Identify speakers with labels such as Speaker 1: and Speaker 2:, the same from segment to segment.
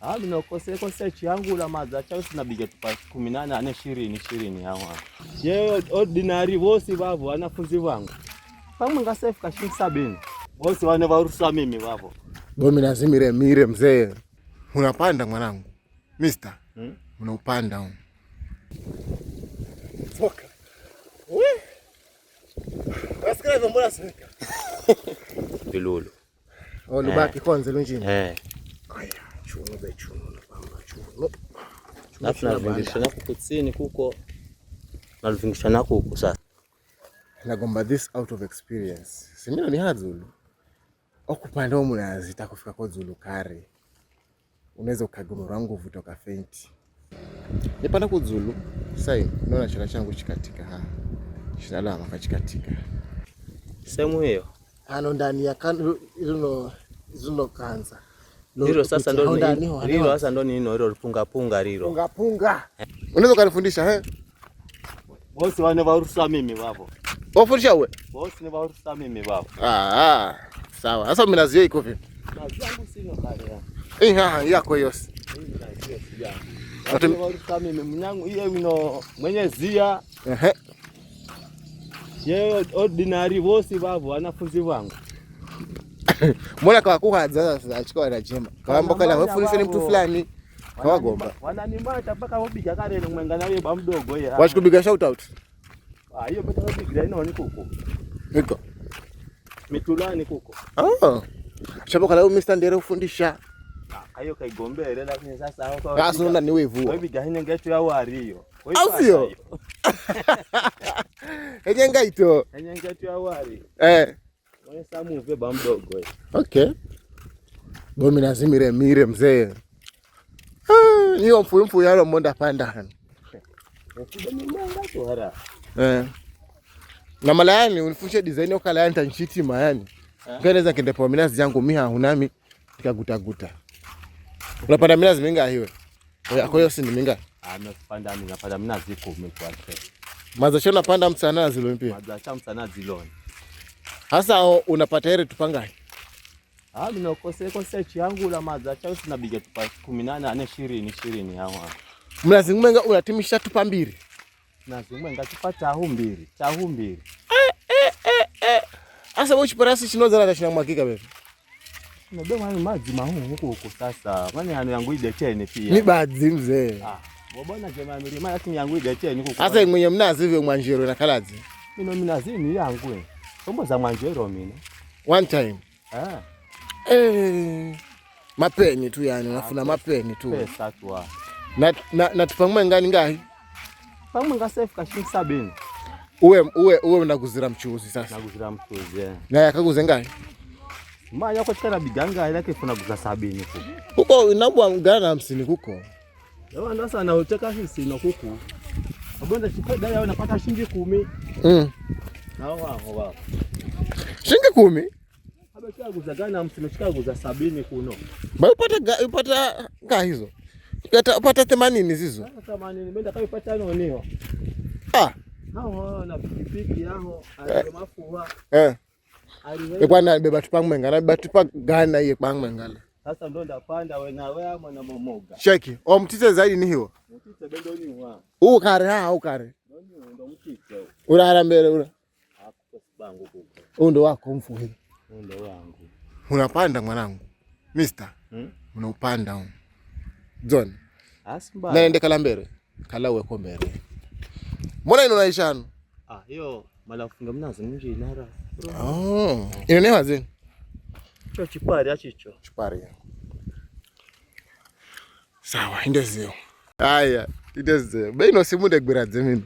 Speaker 1: Mino kose chiangu la maza chao sinabiga tupa 18 20 hawa. Ye ordinary bosi babo wanafunzi wangu. Pamwe ngasefu kashingi 70. Bosi wane varusa mimi babo.
Speaker 2: Bomi lazimire mire mzee. Unapanda mwanangu. Mister. Unaupanda huko. Soka. Wewe. Wasikiliza hivyo mbona sika?
Speaker 1: Bilulu.
Speaker 2: Lubaki kwanza lunjini.
Speaker 1: Aya,
Speaker 2: chuno pamba chuno.
Speaker 1: Navingisha nako kutsini kuko. Navingisha nako huko sasa.
Speaker 2: Nagomba this out of experience. Simino ni hazulu. Okupanda huko mnazita kufika kwa Zulu kare. Unaweza ukagomora nguvu toka fenti. Nipanda kwa Zulu. Sasa naona chana changu chikatika Shinala makachikatika.
Speaker 1: Sehemu hiyo.
Speaker 2: Ndani ya zuno kanza.
Speaker 1: Hilo sasa ndo nini? Hilo sasa ndo nini? Hilo punga hilo.
Speaker 2: Punga. Unaweza kunifundisha
Speaker 1: Bosi wane varusa mimi babo.
Speaker 2: Wafundisha wewe?
Speaker 1: Bosi ni varusa mimi babo.
Speaker 2: Sawa. Sasa mimi nazio iko vipi?
Speaker 1: Kazi yangu sio kale.
Speaker 2: Yako hiyo.
Speaker 1: Varusa mimi mnyangu iye mino mwenye zia. Ye ordinary bosi babo wanafunzi wangu.
Speaker 2: Mbona kwa kuhaza sasa achukua na jema. Kaamba kana wafundisha ni mtu fulani. Kawagomba.
Speaker 1: Wananimata mpaka wabiga kale mwenga nawe ba mdogo yeye.
Speaker 2: Washikubiga shout out.
Speaker 1: Hiyo beta wabiga ino ni kuko.
Speaker 2: Niko.
Speaker 1: Mitulani kuko.
Speaker 2: Shaboka leo Mr. Ndere ufundisha.
Speaker 1: Hayo kaigombele lakini sasa hapo.
Speaker 2: Sasa nunda ni wevu.
Speaker 1: Wabiga hine ngetu ya wariyo.
Speaker 2: Sio. Ejenga ito.
Speaker 1: Ngetu ya wari. Wewe samu veba mdogo.
Speaker 2: Okay. Bomi lazimire mire mzee. Niyo mfu yalo monda panda hano.
Speaker 1: Ni mwanga suhara.
Speaker 2: Na malayani unifundishe design okala yanta nchiti mayani. Ngereza kende pa minazi yangu miha hunami tikagutaguta. Unapanda minazi minga hiwe. Kwa hiyo si ni minga.
Speaker 1: Napanda minazi 10 kwa sasa.
Speaker 2: Mazacho napanda msana ziloni pia.
Speaker 1: Mazacho msana ziloni.
Speaker 2: Hasa unapata heri tupangai.
Speaker 1: Mino kose chiangu la mazacho sinabiga tupa 18 20 hawa.
Speaker 2: Mnazi mwenga unatimisha tupa 2.
Speaker 1: Mnazi mwenga tupa chahu 2.
Speaker 2: Asa wochi parasi chinoza na shina mwakika bebe.
Speaker 1: Ndio maji mahu huko sasa. Kwani hano yangu ide cheni pia.
Speaker 2: Ni badzi mzee.
Speaker 1: Mbona jamaa milima lakini yangu ide cheni huko.
Speaker 2: Asa mwenye mnazi hivyo mwanjero na kalazi.
Speaker 1: Mino minazi ni yangu. Sombo za mwanjero mino.
Speaker 2: One time. Mapeni tu yani unafuna mapeni tu.
Speaker 1: Pesa tu.
Speaker 2: Na tupamwe ngani ngahi?
Speaker 1: Pamwe ngasefu kashingi 70.
Speaker 2: Uwe unaguzira mchuzi sasa.
Speaker 1: Naguzira mchuzi.
Speaker 2: Na yakaguze ngahi?
Speaker 1: Maya kwa chikana biganga ilake funaguza 70 huko.
Speaker 2: Huko inabwa ngana 50 huko.
Speaker 1: Yawa ndo sasa nauteka hisi no huko. Abonda chipeda yao napata shilingi 10. Hawa.
Speaker 2: Shilingi 10?
Speaker 1: Abachaguza gana 50 chikaguza 70 kuno.
Speaker 2: Ba upata ngahi hizo? Upata 80 zizo.
Speaker 1: 80 nenda kaipata noniyo. Hao na pikipiki yao alimafuwa.
Speaker 2: Ekwana beba tupangwe ngana beba tupagana ye pangwe ngana.
Speaker 1: Sasa ndo ndapanda we na wewe ama na momoga.
Speaker 2: Cheki. Mtite zaidi ni hiyo.
Speaker 1: Mtite bendo ni wa.
Speaker 2: Ukare ukare.
Speaker 1: Ndo mtite.
Speaker 2: Urara mbele ura.
Speaker 1: Hapo bangu huko.
Speaker 2: Ndo wako mfuhi.
Speaker 1: Ndo wangu.
Speaker 2: Unapanda mwanangu. Mister. Unaupanda huko. John.
Speaker 1: Asmba.
Speaker 2: Naende kala mbele. Kala uwe mbele. Mbona inaishano?
Speaker 1: Hiyo malafunga mnazi nje inara.
Speaker 2: Inanewa zeni.
Speaker 1: Cho chipari achicho.
Speaker 2: Chipari. Sawa, indezio. Aya, indezio. Beino simunde gbiradze mimi.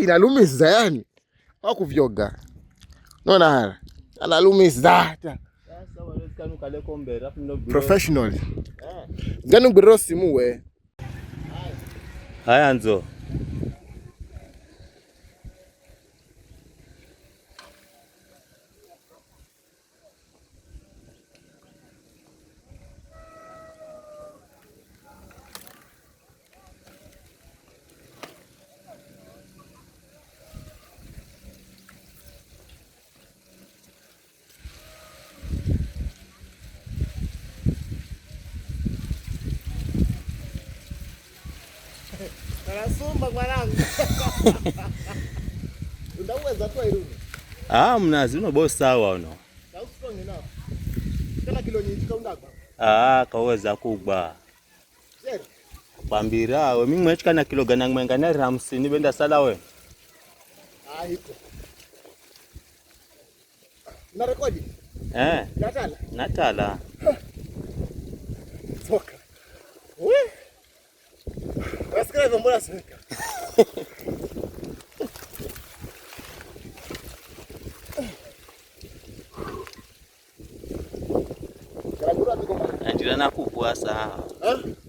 Speaker 2: Inalumiza yani. Wakuvyoga. Nona hara. Analumiza hata.
Speaker 1: Sasa wanaweza kale kombera
Speaker 2: professional. Ganu gbiro simu we.
Speaker 1: Haya nzo.
Speaker 2: Karasumba mwanangu. Unaweza tu irudi.
Speaker 1: Mnazi uno bo sawa uno.
Speaker 2: Saustrong enough. Kana kilo nyingi kaundagwa.
Speaker 1: Kaweza kugba.
Speaker 2: Zero.
Speaker 1: Kwambira we mimi mwechika na kilo gana mwenga na 50 benda sala we.
Speaker 2: Ipo. Na rekodi? Natala.
Speaker 1: Natala.
Speaker 2: Toka. Wasikiliza mbona sika.
Speaker 1: Andira nakupwasa.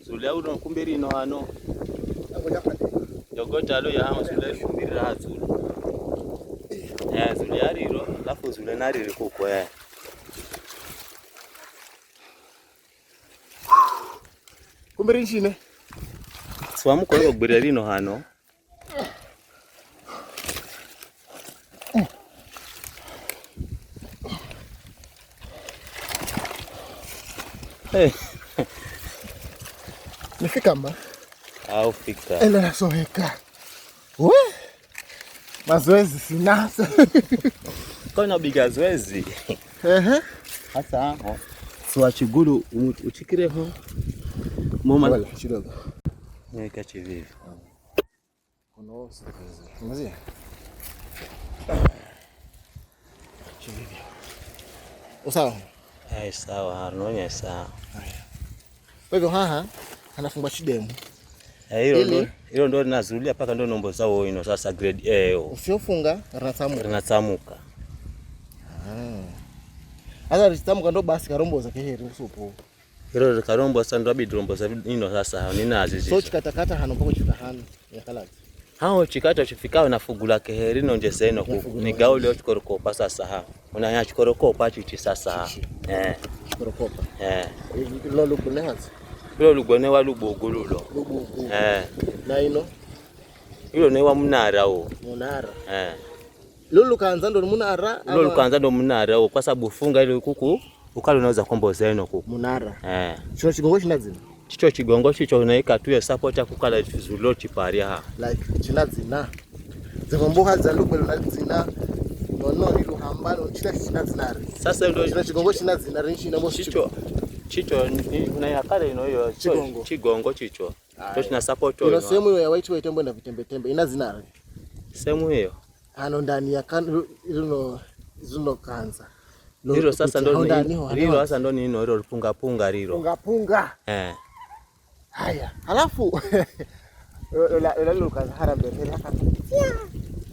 Speaker 1: Zulia uno kumbiri no ano. Yogota lo ya hama zulia kumbiri azulu. Zulia riro, lafu zulia nariri kuko
Speaker 2: Kumbiri nchine.
Speaker 1: Swamu kwa hiyo kumbiri rino hano.
Speaker 2: Nifika mba?
Speaker 1: Fika.
Speaker 2: Ele nasoheka. Mazoezi sinasa.
Speaker 1: Kwa nabiga zoezi. Hasa hapo. Swachigulu uchikireho. Moma.
Speaker 2: Wala kidogo.
Speaker 1: Niweka chivivi.
Speaker 2: Kuna osi kazi. Unazia? Chivivi. Usawa?
Speaker 1: Sawa, harnonya sawa.
Speaker 2: Kwa hivyo haha anafungwa chidemu.
Speaker 1: Hilo ndo linazulia paka ndo nombo zao ino sasa grade A.
Speaker 2: Usiofunga
Speaker 1: Rinasamuka.
Speaker 2: Hata ritamuka ndo basi karombo za keheri usupo.
Speaker 1: Hilo karombo sasa ndo abidrombo za ino sasa nina azizi.
Speaker 2: So chikatakata hano mpoko chifika hano ya kalazi.
Speaker 1: Hao chikata chifikao na fugula keheri no nje seno ni gauli ochikorokopa sasa ha. Unanya chikorokopa chichi sasa.
Speaker 2: Chikorokopa.
Speaker 1: Lo
Speaker 2: lugone hazi.
Speaker 1: Hilo lugone wa lubogululo.
Speaker 2: Lubugu. Na ino?
Speaker 1: Hilo ne wa munara o.
Speaker 2: Munara. Lulu kanza ndo munara.
Speaker 1: Lulu kanza ndo munara o kwa sababu funga ile kuku ukali unaweza komboza eno kuku.
Speaker 2: Munara. Chicho chigongo chinazina.
Speaker 1: Chicho chigongo chicho unaika tu ya support ya kukala zulo chiparia ha.
Speaker 2: Like chinazina. Zevomboha za lugwe lunazina. No ni luhambano chinazina. Sasa ndo chigongo chinazina rinchi na moshi.
Speaker 1: Chicho unayakale ino hiyo chigongo chicho. Ndio tuna support
Speaker 2: hiyo. Ino sehemu hiyo ya white white tembo na vitembe tembe inazina.
Speaker 1: Sehemu hiyo.
Speaker 2: Hano ndani ya zuno kanza.
Speaker 1: Hilo sasa ndo hilo sasa ndo nino hilo punga punga hilo.
Speaker 2: Punga. Haya. Halafu la luka harambe hapa.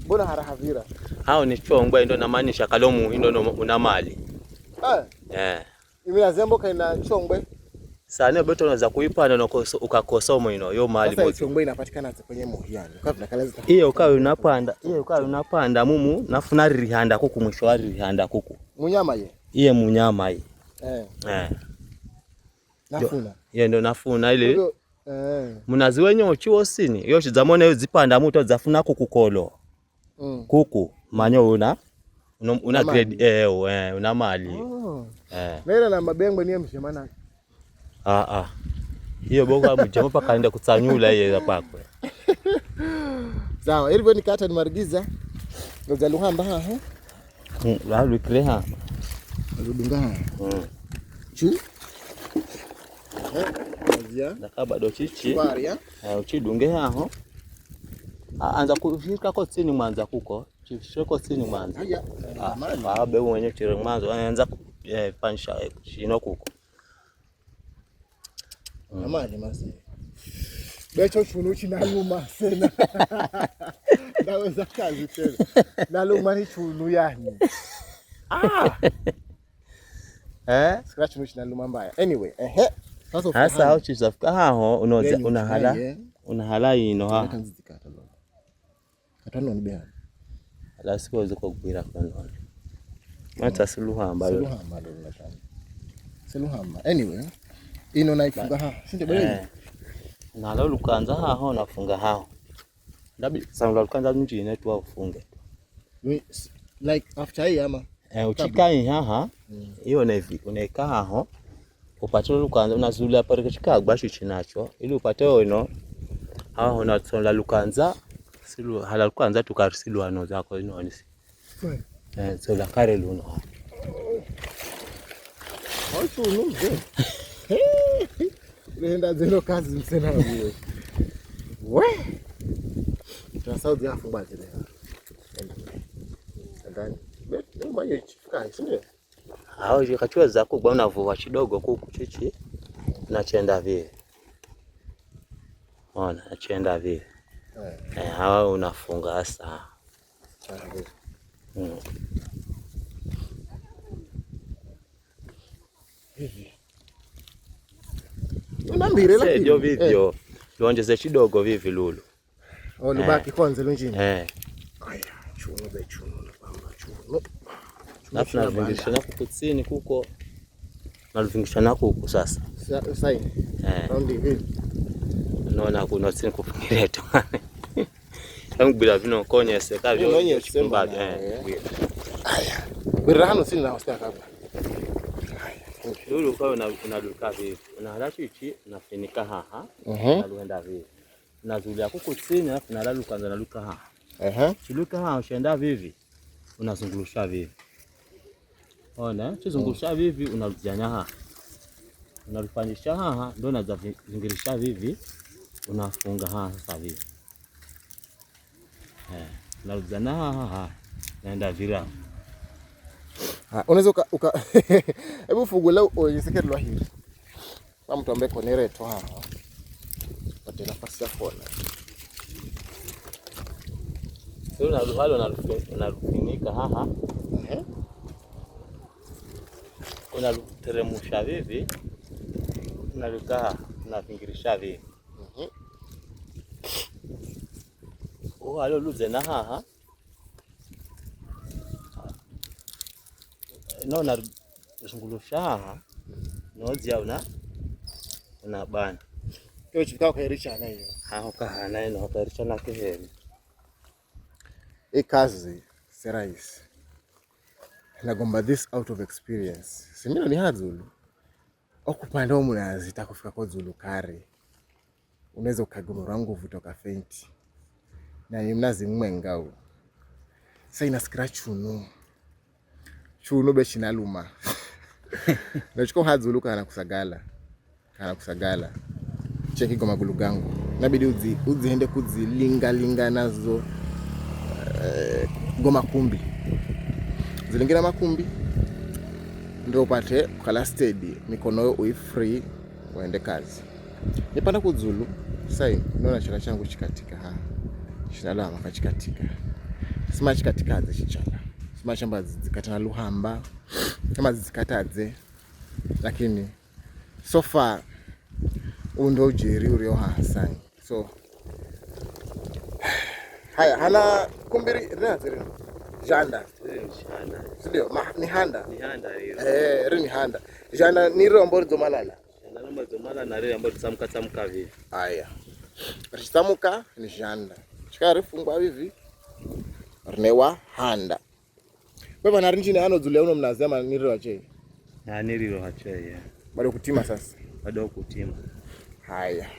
Speaker 2: Bona harahavira.
Speaker 1: Hao ni chongwe ndo na maanisha kalomu ndo una mali.
Speaker 2: Imela zembo kaina chongwe.
Speaker 1: Sana beto unaweza kuipanda na ukakosomo ino yo mali
Speaker 2: moja. Sasa chongwe inapatikana kwenye muhiani. Ukavuna kaleza.
Speaker 1: Hiyo ukawe unapanda mumu nafuna rihanda kuku mwisho wa rihanda kuku.
Speaker 2: Munyama ye.
Speaker 1: Iye munyama ye.
Speaker 2: Nafuna.
Speaker 1: Ye ndo nafuna ile. Munazi wenyo uchiwo sini. Yo chizamone yo zipanda muto zafuna kuku kolo. Kuku manyo una grade una mali.
Speaker 2: Nera na mabengwe niye mshemana.
Speaker 1: Hiyo boga mjema paka kaenda kutsanyula yeye pakwe.
Speaker 2: Sawa, hivyo nikata ni marigiza. Ngoja luhamba
Speaker 1: La lukreha.
Speaker 2: Ludunga. Chu.
Speaker 1: Nakaba do chichi. Uchidunge haho. Anza kufika kwa tsini mwanza kuko. Chifishoko tsini mwanza. Be mwenye chire mwanza anaanza pansha chino kuko.
Speaker 2: Amani masi. Becho chunu chinaluma sena. Naweza kazi tena. Naluma ni chunu yani. Scratch nuchi naluma mbaya. Anyway,
Speaker 1: Sasa hao chizafika haho unahala ino ha.
Speaker 2: Katano ni beha.
Speaker 1: La sipo ziko kubira kwa none. Mata suluhamba yo.
Speaker 2: Suluhamba. Anyway, ino naifunga ha. Sinde bale.
Speaker 1: Na leo lukanza haho nafunga hao. Ndabi sanga lukanza nje netu wa ufunge.
Speaker 2: Like after hii ama
Speaker 1: uchikai haha. Hiyo na hivi unaika haho. Upate lukanza unazula pale kachika agbashi chinacho ili upate ino unatsola lukanza silu hala lukanza tukarisilu ano zako ino anisi tsola kare luno
Speaker 2: watu nuze nenda zero kazi msena wewe we tunasaudia afungwa zile ndani ndio mwenye chifika sio
Speaker 1: hao zikachua zako bwana unavua kidogo kuku chichi nachenda vile ona nachenda vile hawa unafunga saa
Speaker 2: unambire lakini
Speaker 1: ndio video tuongeze kidogo vivi lulu
Speaker 2: olubaki kwanza lunjini
Speaker 1: aya
Speaker 2: chuno be chuno pamba chuno
Speaker 1: nafu navingisha na kukutsini kuko navingisha na kuku sasa
Speaker 2: sai raundi hivi
Speaker 1: naona kuna tsini kufikiria tu tangu bila vino konyese kavyo chikumbaga
Speaker 2: aya birahano sina hostaka hapa
Speaker 1: lulu kwa unaduka vivi unahalachichi unafinika haha naluenda vivi unazulia kuku tsini alafu nalaluka naluka haha chiluka haha ushenda vivi unazungulusha vivi ona chizungulusha vivi unarujanya haha unarufanyisha haha ndo unazingirisha vivi unafunga haha sasa vivi unarujana haha naenda vira
Speaker 2: unaweza hebu fungula uisekelwa hivi kama mtu ambaye konere to haha pate nafasi ya kuona
Speaker 1: sio unarufinika haha unateremusha vivi unaluka unavingirisha vivi halo luze na haha no zungulusha haha nozia una bana
Speaker 2: hiyo chikao kairisha na hiyo
Speaker 1: kahana ino kairisha na keheri
Speaker 2: kazi serais nagomba this out of experience simino ni hazulu okupanda omunazi takufika kwa zulu kare unaweza ukagomora nguvu toka fenti na ni mnazi mwengao sasa ina scratch chuno be shinaluma nachiko hazulu kana kusagala cheki goma gulu gangu nabidi uziende kuzilinga nazo goma kumbi zilingira makumbi ndio upate kala steady mikono ui free uende kazi nipanda kuzulu sai naona chala changu chikatika shinalama kachikatika sima chikatika zichala sima shamba zikatana luhamba kama zikataze lakini so far undo jeri urio hasani so haya hana kumbiri razeri janda ndio ni handa hiyo ni handa janda ni rombo zomalala
Speaker 1: nalomba zomala na leo ambapo tsamka vivi
Speaker 2: haya risamuka ni janda chikari fungwa hivi rinewa handa wewe na rinjini ano zule uno mnazema niro ache
Speaker 1: na niro ache
Speaker 2: bado kutima sasa
Speaker 1: bado kutima
Speaker 2: haya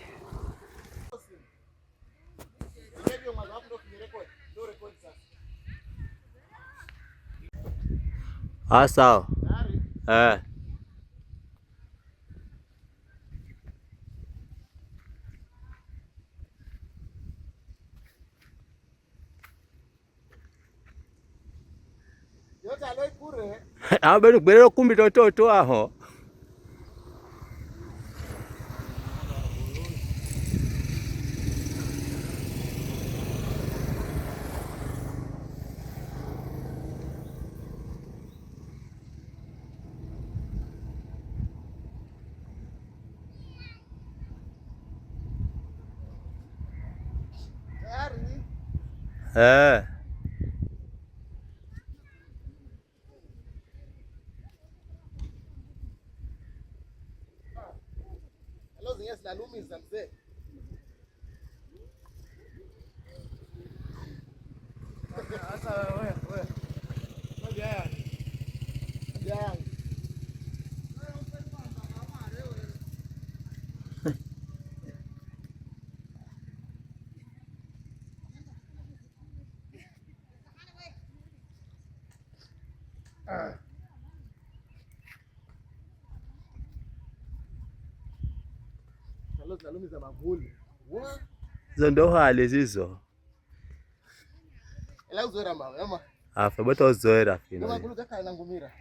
Speaker 1: sawa
Speaker 2: yote aloi kure
Speaker 1: bado gbero kumbi toto aho
Speaker 2: Hello, yes, na lumi za mzee. Sasa wewe. Ngoja haya. Ya. Leo tunalumiza magoli.
Speaker 1: Hizo ndo hali zizo.
Speaker 2: Ela uzoera mbawe ama.
Speaker 1: Afa bota uzoera fino.
Speaker 2: Magulu kaka yanangumira.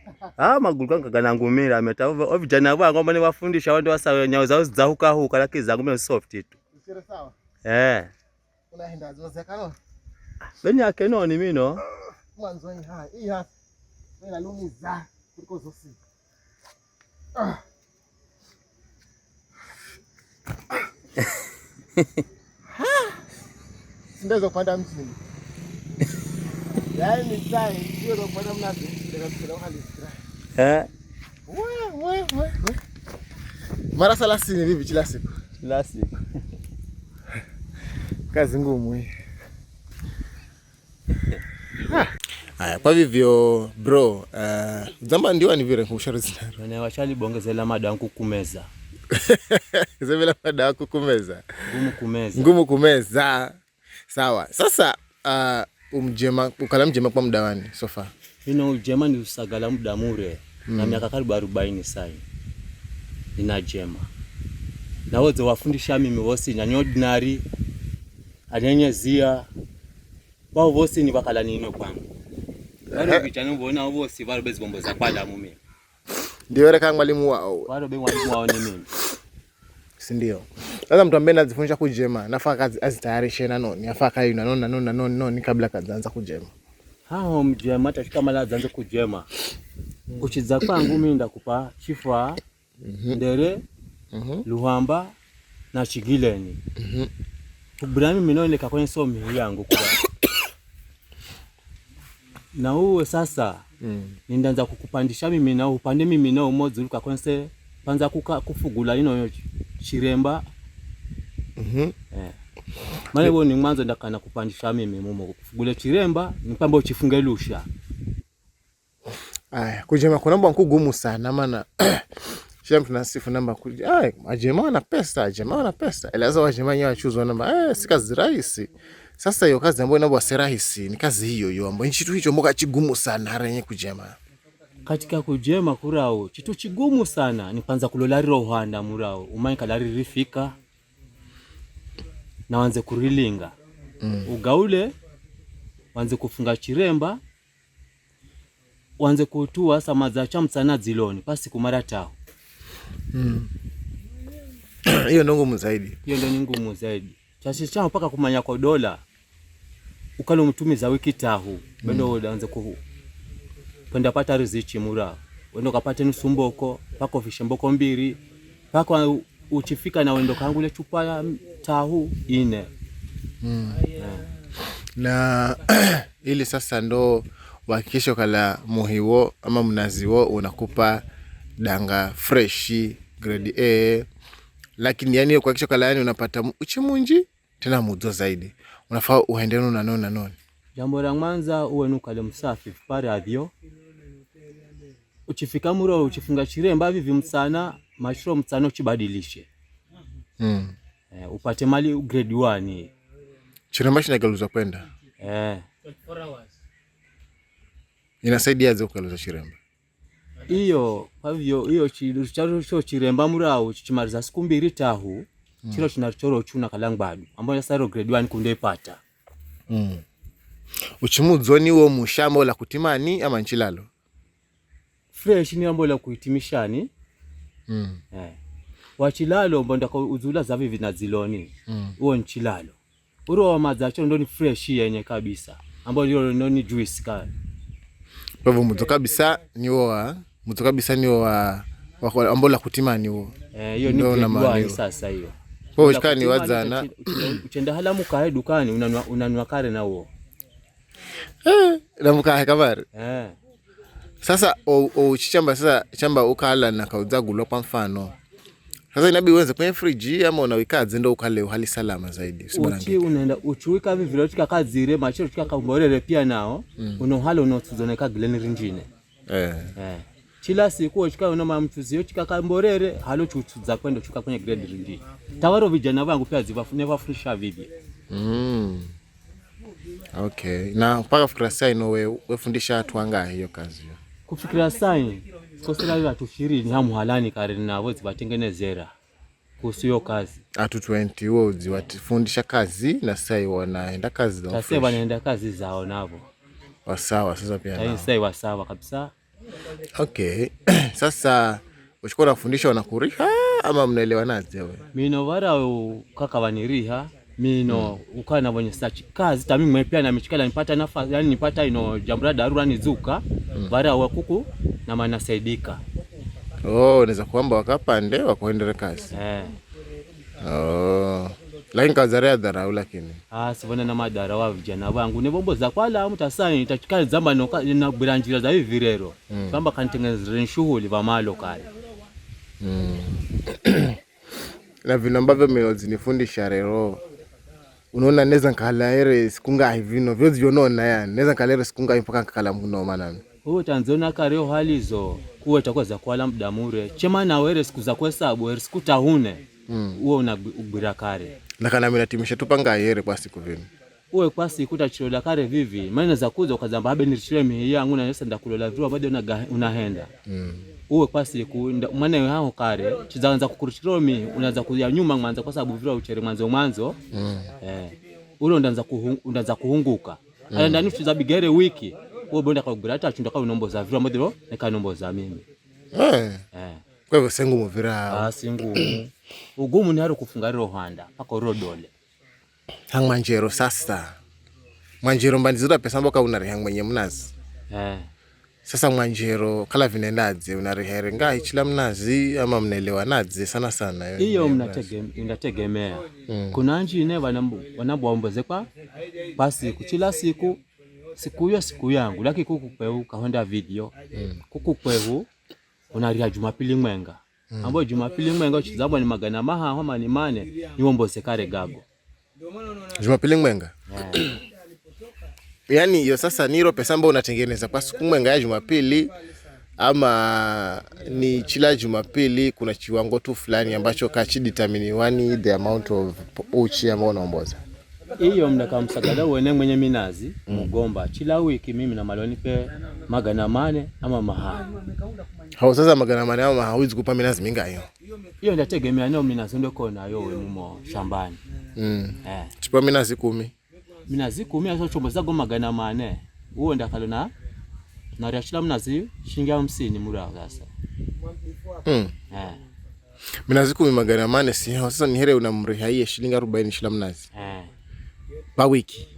Speaker 1: Magulu kanga kanangumira ameta vijana vangu ambao niwafundisha wao ndio wasa nyao zao zahuka huka lakini zangu mimi soft tu.
Speaker 2: Sio sawa? Unaenda zozekano?
Speaker 1: Beni yake noni mimi no.
Speaker 2: Mwanzo hii hii hapa. Ela lumiza kuliko zosi. Sindezo kupanda mtini. Yaani sai sio kupanda mnazi ndio kila hali stra. We. Mara 30 vipi kila siku?
Speaker 1: Kila siku.
Speaker 2: Kazi ngumu hii. Haya kwa hivyo bro, zamba ndio ni vile kusharizina.
Speaker 1: Na wachali bongezela mada yangu kumeza.
Speaker 2: Zebela mada yangu kumeza.
Speaker 1: Ngumu
Speaker 2: kumeza. Sawa. Sasa ukala mjema kwa muda wani so far?
Speaker 1: Ujema ni usagala muda mure. Na miaka karibu 40 sasa. Nina jema. Na wote wafundisha mimi wosi na ni ordinary. Anyenyezia. Wao wosi ni bakala nino kwangu. Wale vijana mbona wosi bado bezibombo za kwala mume.
Speaker 2: Ndio reka mwalimu wao.
Speaker 1: Bado mwalimu wao ni mimi.
Speaker 2: Si ndio? Sasa mtu ambaye anazifundisha kujema, nafaa kazi azitayarishe na noni, nafaa kai na noni kabla kaanza kujema.
Speaker 1: Hao mjema atashika mala zaanze kujema. Kuchiza kwangu mimi ndakupa chifa, ndere, luhamba na chigileni. Ubrami minone kakwenye somi yangu kwa. Na uwe sasa nindanza kukupandisha mimi na upande mimi na umozi kakwenye panza kufugula ino chiremba. Mane boni mwanzo ndakana kupandisha mimi mumo kufugula chiremba nipamba uchifunge lusha.
Speaker 2: Aya kujema kuna mambo ngumu sana maana shia mtu nasifu namba kuja ajema wana pesa elaza wajema nyawa chuzo namba si kazi rahisi. Sasa hiyo kazi ambayo nabo si rahisi ni kazi hiyo ambayo chitu hicho mboka chigumu sana harenye kujema.
Speaker 1: Katika kujema kurao chitu chigumu sana ni panza kulolari rohanda murao umai kalari rifika na wanze kurilinga. Ugaule wanze kufunga chiremba wanze kutua samaza cha msana ziloni pasi kumara tao.
Speaker 2: Hiyo ndo ngumu zaidi.
Speaker 1: Hiyo ndo ngumu zaidi. Chashi chao mpaka kumanya kwa dola. Ukalo mtumiza wiki tahu. Bendo uanze kwenda pata riziki mura. Wendo kapate nusu mboko, pako fishe mboko 2. Pako uchifika na wendo kangule chupa ya tahu 4.
Speaker 2: Na ili sasa ndo wakikisho kala muhiwo ama mnaziwo unakupa danga freshi grade A, lakini yani kwa kisho kala yani unapata uchimunji tena mudzo zaidi unafaa uendenu na noni.
Speaker 1: Jambo la kwanza uwe nukale msafi pare avyo uchifika muro uchifunga chiremba hivi msana mashiro msana uchibadilishe upate mali grade 1
Speaker 2: chiremba shinagaluza kwenda
Speaker 1: 24
Speaker 2: hours inasaidia zo kugaluza chiremba
Speaker 1: iyo. Kwa hivyo iyo chiru chiremba murao chichimaliza siku 2 tahu chiro chinachoro chuna kalangbadu ambayo sasa grade 1 kunde pata.
Speaker 2: Uchimudzoni wo mushamba la kutimani ama nchilalo
Speaker 1: fresh ni ambo la kuhitimishani. Wachilalo mbonda kwa uzula za vivi na ziloni uo nchilalo uro wa mazacho ndo ni fresh yenye kabisa ambayo ndo ni juice kali.
Speaker 2: Kwa hivyo mtu kabisa ni wa ambo la kutimani huo.
Speaker 1: Hiyo ni grade sasa hiyo.
Speaker 2: Kwa hiyo shikani wazana
Speaker 1: uchenda halamu kae dukani unanua kare na huo.
Speaker 2: Na mukahe kabari. Sasa uchichamba sasa chamba ukala na kauzagulo kwa mfano. Sasa inabi uwenze kwenye fridge ama unawikaze ndo ukale uhali salama zaidi.
Speaker 1: Uchi unaenda uchuika vivilo tika kazire machiro tika kamborere pia nao unohala unotuzoneka gileni rinjine. Chila siku uchika unoma mtuzi uchika kamborere halo chutuza kwenda chuka kwenye grade rinjine. Tawaro vijana vangu pia never frisha vivi.
Speaker 2: Okay. Na mpaka fikira sai no wefundisha watu anga hiyo kazi hiyo.
Speaker 1: Kufikira sai sosela watu 20 hamu halani kare na wozi batengenezera. kuhusu hiyo kazi.
Speaker 2: 20 wao ziwafundisha kazi na sasa wanaenda kazi zao.
Speaker 1: Sasa wanaenda kazi zao navo.
Speaker 2: Wasawa sasa pia nao.
Speaker 1: Sasa wasawa kabisa.
Speaker 2: Okay. Sasa uchukua nafundisha wanakuriha ama mnaelewanaje wewe?
Speaker 1: Mino wara kaka waniriha mino ukana wenye search kazi tami mwepia na michikala nipata nafasi yani nipata ino jambo la dharura nizuka wara wakuku na manasaidika.
Speaker 2: Unaweza kuamba wakapande wakuendele kazi. Lakini kazi ya dharau lakini.
Speaker 1: Sivona na madhara wa vijana wangu ni bombo za kwala mtasani itachikala zamba na bilanjira za hivi virero. Kamba kanitengeneza shughuli va malo kale.
Speaker 2: Na vino ambavyo mmezinifundisha leo unaona neza nkala ere sikunga hivino vyozi vyonaona yani neza nkala ere sikunga mpaka nkala mkuno manana
Speaker 1: tanzona kareo halizo kuwe takweza kwala mdamure chema na were siku za kuhesabu ere siku tahune uwe unabwira kare
Speaker 2: lakana minatimisha tupanga ere kwa siku vino
Speaker 1: uwe kwa siku tachilola kare vivi maana za kuza ukazamba habe nirishire mihi yangu na nesa ndakulola viwa bado unahenda uwe kwa siku maana hao kare chizaanza kukurishiromi unaanza kuya nyuma mwanza kwa sababu vile uchere mwanzo ule undanza kuhunguka ndani tuza bigere wiki uwe bonda kwa grata chunda kwa nombo za vile modelo neka nombo za mimi
Speaker 2: kwa hivyo sengu muvira
Speaker 1: singu ugumu ni haro kufunga rohanda pako rodole
Speaker 2: hang manjero sasa manjero mbandizoda pesa mboka unarihang mwenye mnazi sasa mwanjero kala vinendaje unarihere ngai chila mnazi ama mnaelewanaje sana sana
Speaker 1: hiyo mnategemea kuna njine wanabomboze kwa basi kuchila siku hiyo siku yangu laki kukupeu kahonda video kukupeu unaria Jumapili mwenga ambapo Jumapili mwenga chizabwa ni magana maha ama ni mane niomboze kare gago
Speaker 2: Jumapili mwenga yani hiyo sasa niro pesa ambayo unatengeneza kwa siku mwenga ya Jumapili ama ni chila Jumapili kuna chiwango tu fulani ambacho kachi determine wani the amount of uchi ambao unaomboza
Speaker 1: hiyo mnaka msagala wene mwenye minazi mugomba chila wiki mimi na maloni pe magana mane ama maha
Speaker 2: hao sasa magana mane ama hauwezi kupa minazi mingayo
Speaker 1: hiyo ndategemea nao minazi ndio kona yo mumo shambani
Speaker 2: chipa minazi 10
Speaker 1: minazi 10 aso chombo zago magana mane uwe ndakalo na riachila mnazi shilingi 50 mura sasa
Speaker 2: minazi 10 magana mane si hao sasa ni here unamriha hiye shilingi 40 shila mnazi pa wiki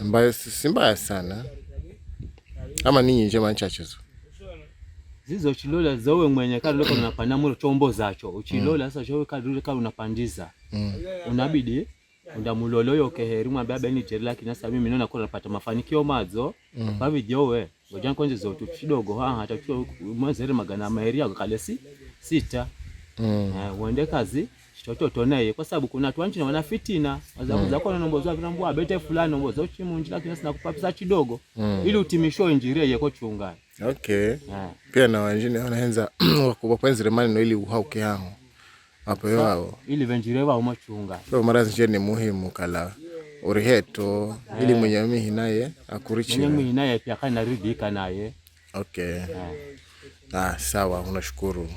Speaker 2: ambayo si mbaya sana ama ninyi nje manchache
Speaker 1: zizo chilola zawe mwenye kali loko unapanda muro chombo zacho uchilola sasa chawe kali kali unapandiza unabidi undamulolo yoke heri mwambia ni jeri lakini sasa mimi naona kwa napata mafanikio mazo kwa video we ngoja konje zote kidogo hata chua mwanzere magana maheri yako kale 6 uende kazi chochote naye kwa sababu kuna watu wanchi wana fitina wazabuza kwa nombo za vinambo abete fulani nombo za uchimunji lakini sina kupa pesa kidogo ili utimisho injire yeko chungani
Speaker 2: pia na wanjini wanaenza wakwenzire mani no ili uhauke hao hapo yao
Speaker 1: ili venjire wao machunga
Speaker 2: kwa mara zinje ni muhimu kala uriheto ili mwenye mihi naye akurichi
Speaker 1: mwenye mihi naye pia kana ridika naye
Speaker 2: sawa unashukuru